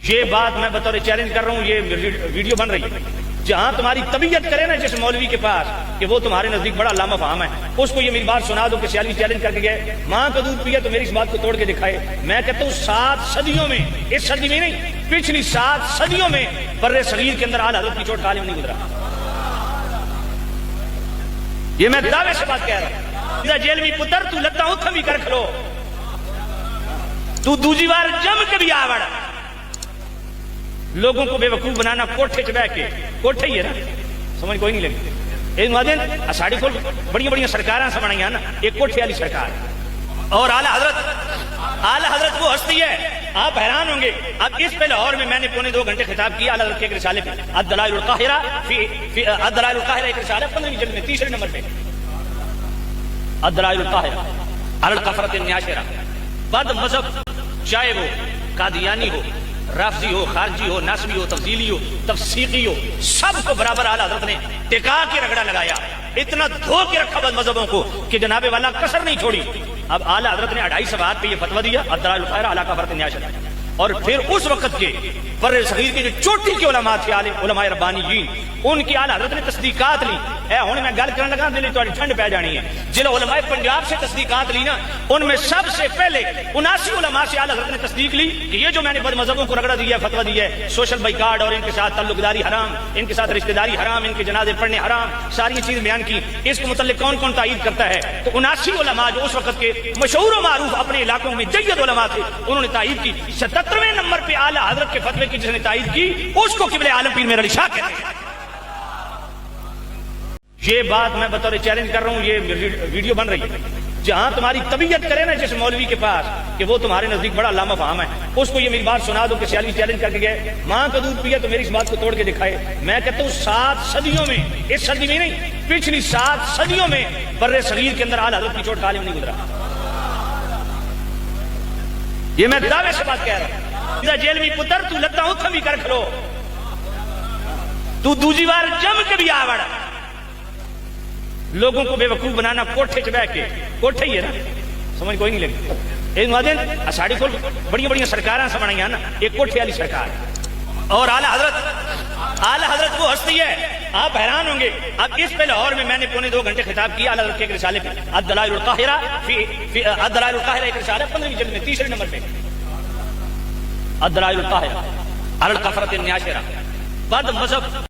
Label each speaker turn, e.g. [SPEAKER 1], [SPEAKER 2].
[SPEAKER 1] یہ بات میں بطور چیلنج کر رہا ہوں، یہ ویڈیو بن رہی ہے، جہاں تمہاری طبیعت کرے نا جس مولوی کے پاس کہ وہ تمہارے نزدیک بڑا علامہ فہم ہے، اس کو یہ میری بات سنا دو کہ سیالوی چیلنج کر کے گئے ماں کا دودھ پیا تو میری اس بات کو توڑ کے دکھائے۔ میں کہتا ہوں 7 صدیوں میں، اس صدی میں نہیں، پچھلی 7 صدیوں میں بر صغیر کے اندر اعلی حضرت کی چوٹ کا عالم نہیں گزرا۔ یہ میں دعوے سے بات کہہ رہا ہوں۔ جیل میں پتر تو لگتا ہوں تھمی کر کھلو، تو دوسری بار جم کے بھی آوڑ لوگوں کو بے وقوف بنانا کوٹھے چ بیٹھ کے، کوٹھے ہی ہے نا، سمجھ کوئی نہیں لگتی۔ ایک مادن ساڑی کو بڑی بڑی سرکاراں سے بنائی ہیں نا، ایک کوٹھے والی سرکار اور اعلی حضرت وہ ہستی ہے، آپ حیران ہوں گے۔ اب اس پہ لاہور میں نے 2.25 گھنٹے خطاب کیا اعلی حضرت کے ایک رسالے پہ، الدلائل القاہرہ الدلائل القاہرہ ایک رسالہ 15ویں جلد میں 3 نمبر پہ، الدلائل القاہرہ علی الکفرۃ الناشرہ۔ بد مذہب چاہے وہ قادیانی ہو، رافضی ہو، خارجی ہو، ناسبی ہو، تفضیلی ہو، تفسیقی ہو، سب کو برابر اعلی حضرت نے ٹکا کے رگڑا لگایا، اتنا دھو کے رکھا بد مذہبوں کو کہ جناب والا کسر نہیں چھوڑی۔ اب اعلی حضرت نے 2.5 صفحات پہ یہ فتویٰ دیا الدلائل القاہرہ علی الکفرۃ الناشرہ، اور پھر اس وقت کے بر صغیر کے جو چوٹی کے علماء تھے، علماء ربانیین، ان کی اعلی حضرت نے تصدیقات لی۔ اے ہن میں گل کرنے لگا دل تہاڈی ٹھنڈ پی جانی ہے۔ جن علماء پنجاب سے تصدیقات لی نا، ان میں سب سے پہلے 79 علماء سے اعلی حضرت نے تصدیق لی کہ یہ جو میں نے بد مذہبوں کو رگڑا دیا ہے، فتویٰ دیا ہے، سوشل بائیکاٹ اور ان کے ساتھ تعلق داری حرام، ان کے ساتھ رشتہ داری حرام، ان کے جنازے پڑھنے حرام، ساری چیز بیان کی، اس کے متعلق کون کون تائید کرتا ہے؟ تو 79 علماء جو اس وقت کے مشہور و معروف اپنے علاقوں میں جید علماء تھے، انہوں نے تائید کی۔ 77ویں نمبر پہ اعلی حضرت کے فتوے کی جس نے تائید کی، اس کو قبلہ عالم پیر میرعلی شاہ کہتے ہیں۔ یہ بات میں بطور چیلنج کر رہا ہوں، یہ ویڈیو بن رہی ہے، جہاں تمہاری طبیعت کرے نا جس مولوی کے پاس کہ وہ تمہارے نزدیک بڑا علامہ فہم ہے، اس کو یہ میری بات سنا دو کہ سیالوی چیلنج کر کے گئے ماں کا دودھ پیا تو میری اس بات کو توڑ کے دکھائے۔ میں کہتا ہوں 7 صدیوں میں، اس صدی میں نہیں، پچھلی 7 صدیوں میں بر صغیر کے اندر اعلی حضرت کی چوٹ کا عالم نہیں گزرا۔ یہ میں دعوے سے بات کہہ رہا ہوں۔ جیل میں پتر تو لگتا ہوں تھمی کر کھلو، تو دوسری بار جم کے بھی آوڑ لوگوں کو بے وقوف بنانا کوٹھے چ بیٹھ کے، کوٹھے ہی ہے نا، سمجھ کوئی نہیں لگتی۔ ایک مادن ساڑی کو بڑی بڑی سرکاراں سے بنائی ہیں نا، ایک کوٹھے والی سرکار اور اعلی حضرت وہ ہستی ہے، آپ حیران ہوں گے۔ اب اس پہ لاہور میں نے 2.25 گھنٹے خطاب کیا اعلی حضرت کے ایک رسالے پہ، الدلائل القاہرہ الدلائل القاہرہ ایک رسالہ 15ویں جلد میں 3 نمبر پہ، الدلائل القاہرہ علی الکفرۃ الناشرہ۔ بد مذہب